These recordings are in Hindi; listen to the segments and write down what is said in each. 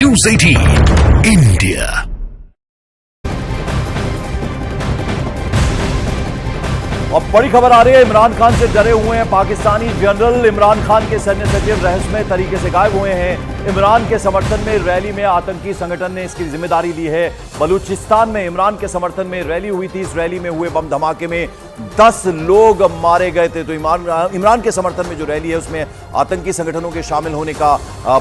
News 18 India। अब बड़ी खबर आ रही है, इमरान खान से डरे हुए हैं पाकिस्तानी जनरल। इमरान खान के सैन्य सचिव रहस्यमय तरीके से गायब हुए हैं। इमरान के समर्थन में रैली में आतंकी संगठन ने इसकी जिम्मेदारी ली है। बलूचिस्तान में इमरान के समर्थन में रैली हुई थी। इस रैली में हुए बम धमाके में 10 लोग मारे गए थे। तो इमरान के समर्थन में जो रैली है उसमें आतंकी संगठनों के शामिल होने का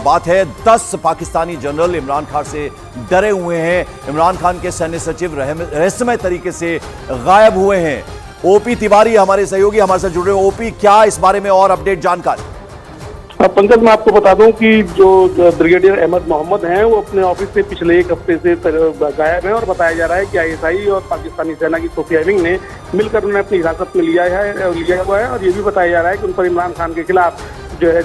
बात है। 10 पाकिस्तानी जनरल इमरान खान से डरे हुए हैं। इमरान खान के सैन्य सचिव रहस्यमय तरीके से गायब हुए हैं। ओपी तिवारी हमारे सहयोगी हमारे साथ जुड़ रहे हैं। ओपी, क्या इस बारे में और अपडेट जानकारी? पंकज, मैं आपको बता दूं कि जो ब्रिगेडियर अहमद मोहम्मद हैं वो अपने ऑफिस से पिछले एक हफ्ते से गायब हैं और बताया जा रहा है कि आईएसआई और पाकिस्तानी सेना की खुफिया विंग ने मिलकर उन्हें अपनी हिरासत में लिया हुआ है। और ये भी बताया जा रहा है कि उन पर इमरान खान के खिलाफ जो है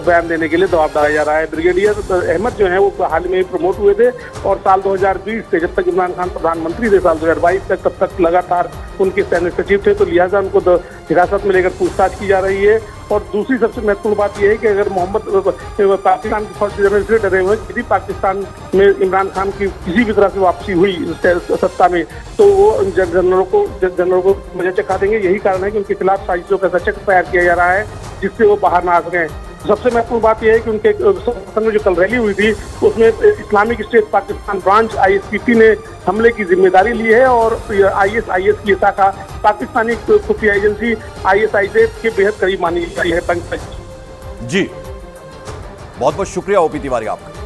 बयान देने के लिए दबाव डाला जा रहा है। ब्रिगेडियर अहमद जो है वो हाल में प्रमोट हुए थे और साल 2020 से जब तक इमरान खान प्रधानमंत्री थे साल 2022 तक, तब तक लगातार उनके सैन्य सचिव थे। तो लिहाजा उनको हिरासत में लेकर पूछताछ की जा रही है। और दूसरी सबसे महत्वपूर्ण बात यह है कि अगर मोहम्मद पाकिस्तान की फौज जनरल से डरे हुए यदि पाकिस्तान में इमरान खान की किसी भी तरह से वापसी हुई सत्ता में, तो वो जनरलों को मजा चखा देंगे। यही कारण है कि उनके खिलाफ साजिशों का सचक तैयार किया जा रहा है जिससे वो बाहर ना आ सकें। सबसे महत्वपूर्ण बात यह है कि उनके समर्थन में जो कल रैली हुई थी उसमें इस्लामिक स्टेट पाकिस्तान ब्रांच आईएसपीटी ने हमले की जिम्मेदारी ली है और आईएस की शाखा पाकिस्तानी खुफिया एजेंसी आईएसआई के बेहद करीब मानी जाती है। पंकज जी, बहुत बहुत शुक्रिया ओपी तिवारी आपका।